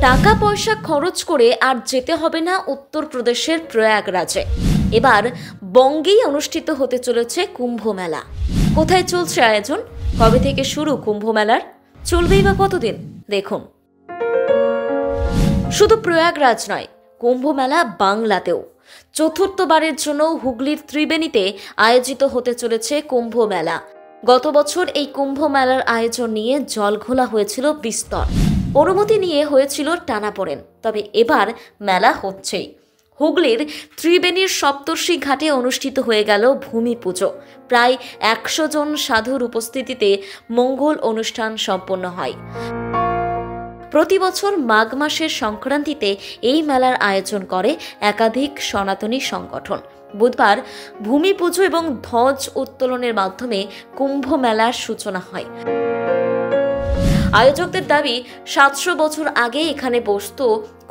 টাকা পয়সা খরচ করে আর যেতে হবে না উত্তরপ্রদেশের প্রয়াগরাজে। এবার বঙ্গেই অনুষ্ঠিত হতে চলেছে কুম্ভ মেলা। কোথায় চলছে আয়োজন, কবে থেকে শুরু কুম্ভ মেলার, চলবেই বা কতদিন, দেখুন। শুধু প্রয়াগরাজ নয়, কুম্ভ মেলা বাংলাতেও চতুর্থবারের জন্য হুগলির ত্রিবেণীতে আয়োজিত হতে চলেছে কুম্ভ মেলা। গত বছর এই কুম্ভ মেলার আয়োজন নিয়ে জলঘোলা হয়েছিল বিস্তর, অনুমতি নিয়ে হয়েছিল টানাপোড়েন। তবে এবার মেলা হচ্ছেই। হুগলির ত্রিবেণীর সপ্তর্ষি ঘাটে অনুষ্ঠিত হয়ে গেল ভূমি পুজো। প্রায় 100 জন সাধুর উপস্থিতিতে মঙ্গল অনুষ্ঠান সম্পন্ন হয়। প্রতি বছর মাঘ মাসের সংক্রান্তিতে এই মেলার আয়োজন করে একাধিক সনাতনী সংগঠন। বুধবার ভূমি পুজো এবং ধ্বজ উত্তোলনের মাধ্যমে কুম্ভ মেলার সূচনা হয়। আয়োজকদের দাবি 700 বছর আগে এখানে বসত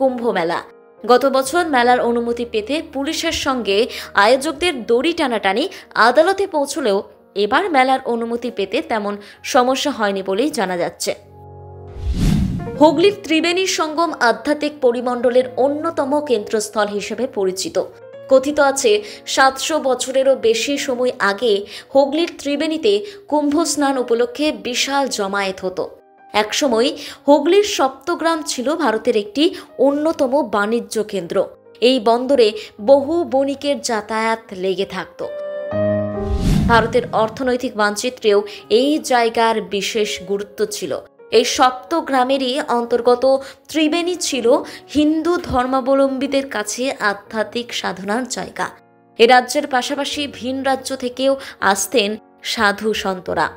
কুম্ভ মেলা। গত বছর মেলার অনুমতি পেতে পুলিশের সঙ্গে আয়োজকদের দড়ি টানাটানি আদালতে পৌঁছলেও এবার মেলার অনুমতি পেতে তেমন সমস্যা হয়নি বলেই জানা যাচ্ছে। হুগলির ত্রিবেণী সঙ্গম আধ্যাত্মিক পরিমণ্ডলের অন্যতম কেন্দ্রস্থল হিসেবে পরিচিত। কথিত আছে 700 বছরেরও বেশি সময় আগে হুগলির ত্রিবেণীতে কুম্ভ স্নান উপলক্ষে বিশাল জমায়েত হতো। একসময় হুগলির সপ্তগ্রাম ছিল ভারতের একটি অন্যতম বাণিজ্য কেন্দ্র। এই বন্দরে বহু বণিকের যাতায়াত লেগে থাকত। ভারতের অর্থনৈতিক মানচিত্রেও এই জায়গার বিশেষ গুরুত্ব ছিল। এই সপ্তগ্রামেরই অন্তর্গত ত্রিবেণী ছিল হিন্দু ধর্মাবলম্বীদের কাছে আধ্যাত্মিক সাধনার জায়গা। এ রাজ্যের পাশাপাশি ভিন রাজ্য থেকেও আসতেন সাধু সন্তরা।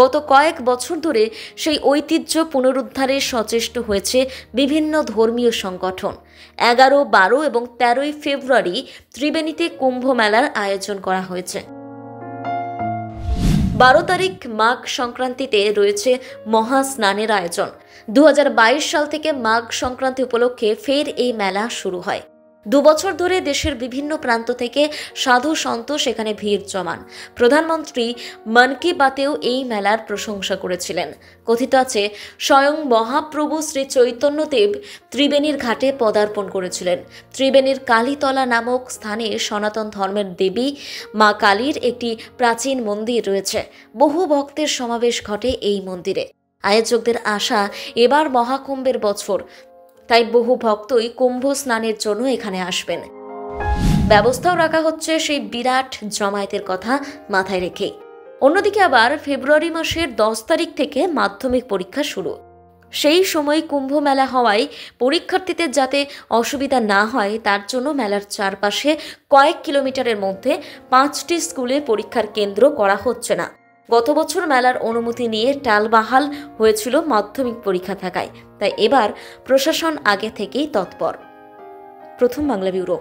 গত কয়েক বছর ধরে সেই ঐতিহ্য পুনরুদ্ধারে সচেষ্ট হয়েছে বিভিন্ন ধর্মীয় সংগঠন। 11, 12 এবং 13 ফেব্রুয়ারি ত্রিবেণীতে কুম্ভ মেলার আয়োজন করা হয়েছে। 12 তারিখ মাঘ সংক্রান্তিতে রয়েছে মহা স্নানের আয়োজন। 2022 সাল থেকে মাঘ সংক্রান্তি উপলক্ষে ফের এই মেলা শুরু হয়। 2 বছর ধরে দেশের বিভিন্ন প্রান্ত থেকে সাধু সন্ত সেখানে ভিড় জমান। প্রধানমন্ত্রী মন কি বাতেও এই মেলার প্রশংসা করেছিলেন। কথিত আছে স্বয়ং মহাপ্রভু শ্রী চৈতন্যদেব ত্রিবেণীর ঘাটে পদার্পণ করেছিলেন। ত্রিবেণীর কালীতলা নামক স্থানে সনাতন ধর্মের দেবী মা কালীর একটি প্রাচীন মন্দির রয়েছে। বহু ভক্তের সমাবেশ ঘটে এই মন্দিরে। আয়োজকদের আশা, এবার মহাকুম্ভের বছর, তাই বহু ভক্তই কুম্ভ স্নানের জন্য এখানে আসবেন। ব্যবস্থাও রাখা হচ্ছে সেই বিরাট জমায়েতের কথা মাথায় রেখে। অন্যদিকে আবার ফেব্রুয়ারি মাসের 10 তারিখ থেকে মাধ্যমিক পরীক্ষা শুরু। সেই সময় কুম্ভ মেলা হওয়ায় পরীক্ষার্থীদের যাতে অসুবিধা না হয় তার জন্য মেলার চারপাশে কয়েক কিলোমিটারের মধ্যে 5টি স্কুলে পরীক্ষার কেন্দ্র করা হচ্ছে না। গত বছর মেলার অনুমতি নিয়ে টালবাহাল হয়েছিল মাধ্যমিক পরীক্ষা থাকায়, তাই এবার প্রশাসন আগে থেকেই তৎপর। প্রথম বাংলা ব্যুরো।